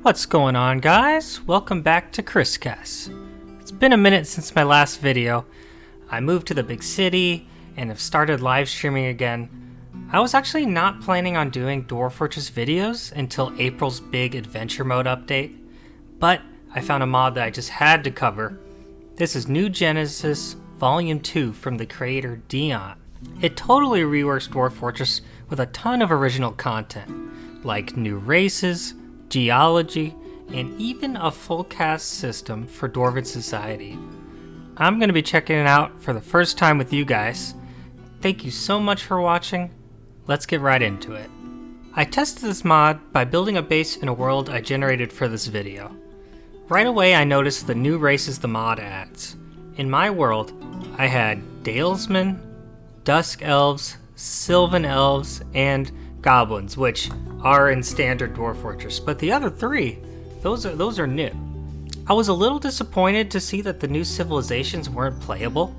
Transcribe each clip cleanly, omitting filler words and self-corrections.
What's going on, guys? Welcome back to ChrisCast. It's been a minute since my last video. I moved to the big city and have started live streaming again. I was actually not planning on doing Dwarf Fortress videos until April's big adventure mode update, but I found a mod that I just had to cover. This is New Genesis Volume 2 from the creator Deon. It totally reworks Dwarf Fortress with a ton of original content, like new races, geology, and even a full caste system for Dwarven society. I'm going to be checking it out for the first time with you guys. Thank you so much for watching. Let's get right into it. I tested this mod by building a base in a world I generated for this video. Right away I noticed the new races the mod adds. In my world, I had Dalesmen, Dusk Elves, Sylvan Elves, and Goblins, which are in standard Dwarf Fortress, but the other three, those are new. I was a little disappointed to see that the new civilizations weren't playable,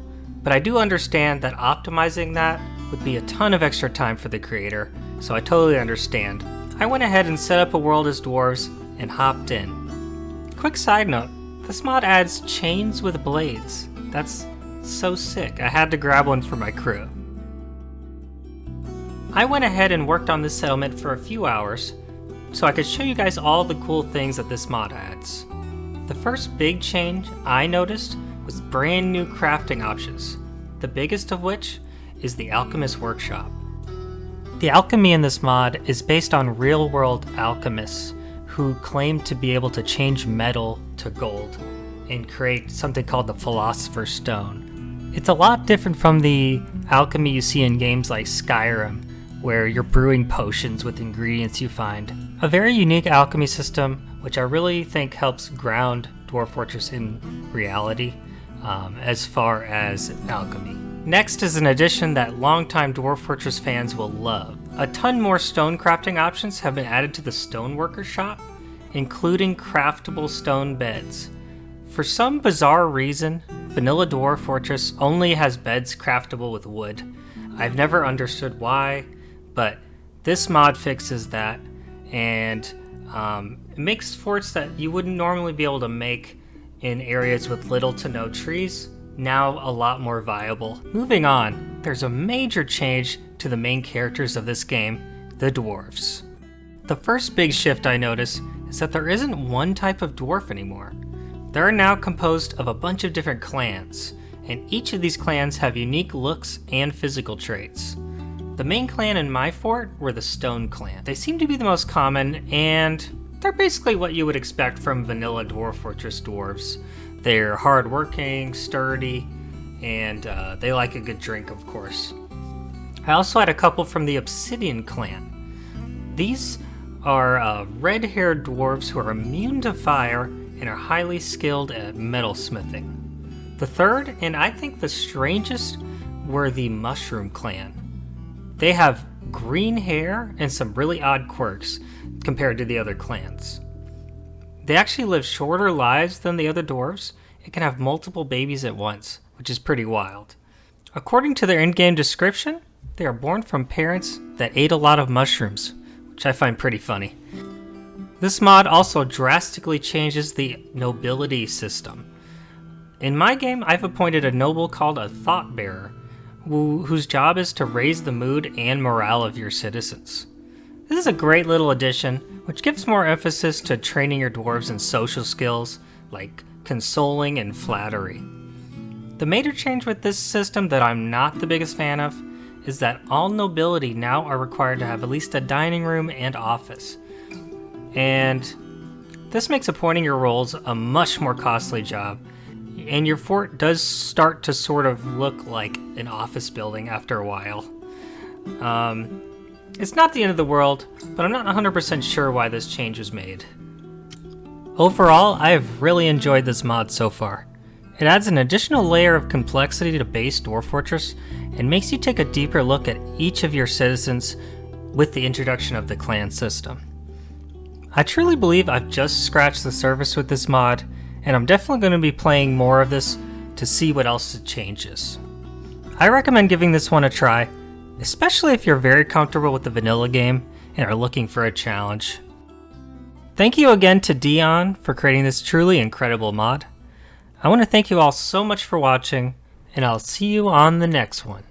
but I do understand that optimizing that would be a ton of extra time for the creator, so I totally understand. I went ahead and set up a world as dwarves and hopped in. Quick side note, this mod adds chains with blades. That's so sick. I had to grab one for my crew. I went ahead and worked on this settlement for a few hours, so I could show you guys all the cool things that this mod adds. The first big change I noticed was brand new crafting options, the biggest of which is the Alchemist Workshop. The alchemy in this mod is based on real-world alchemists who claim to be able to change metal to gold and create something called the Philosopher's Stone. It's a lot different from the alchemy you see in games like Skyrim, where you're brewing potions with ingredients you find. A very unique alchemy system, which I really think helps ground Dwarf Fortress in reality as far as alchemy. Next is an addition that longtime Dwarf Fortress fans will love. A ton more stone crafting options have been added to the stoneworker shop, including craftable stone beds. For some bizarre reason, vanilla Dwarf Fortress only has beds craftable with wood. I've never understood why, but this mod fixes that, and it makes forts that you wouldn't normally be able to make in areas with little to no trees now a lot more viable. Moving on, there's a major change to the main characters of this game, the Dwarfs. The first big shift I noticed is that there isn't one type of dwarf anymore. They're now composed of a bunch of different clans, and each of these clans have unique looks and physical traits. The main clan in my fort were the Stone Clan. They seem to be the most common, and they're basically what you would expect from vanilla Dwarf Fortress dwarves. They're hardworking, sturdy, and they like a good drink, of course. I also had a couple from the Obsidian Clan. These are red-haired dwarves who are immune to fire and are highly skilled at metalsmithing. The third, and I think the strangest, were the Mushroom Clan. They have green hair and some really odd quirks compared to the other clans. They actually live shorter lives than the other dwarves and can have multiple babies at once, which is pretty wild. According to their in-game description, they are born from parents that ate a lot of mushrooms, which I find pretty funny. This mod also drastically changes the nobility system. In my game, I've appointed a noble called a Thought Bearer, whose job is to raise the mood and morale of your citizens. This is a great little addition, which gives more emphasis to training your dwarves in social skills, like consoling and flattery. The major change with this system that I'm not the biggest fan of is that all nobility now are required to have at least a dining room and office. And this makes appointing your roles a much more costly job, and your fort does start to sort of look like an office building after a while. It's not the end of the world, but I'm not 100% sure why this change was made. Overall, I have really enjoyed this mod so far. It adds an additional layer of complexity to base Dwarf Fortress and makes you take a deeper look at each of your citizens with the introduction of the clan system. I truly believe I've just scratched the surface with this mod, and I'm definitely going to be playing more of this to see what else it changes. I recommend giving this one a try, especially if you're very comfortable with the vanilla game and are looking for a challenge. Thank you again to Deon for creating this truly incredible mod. I want to thank you all so much for watching, and I'll see you on the next one.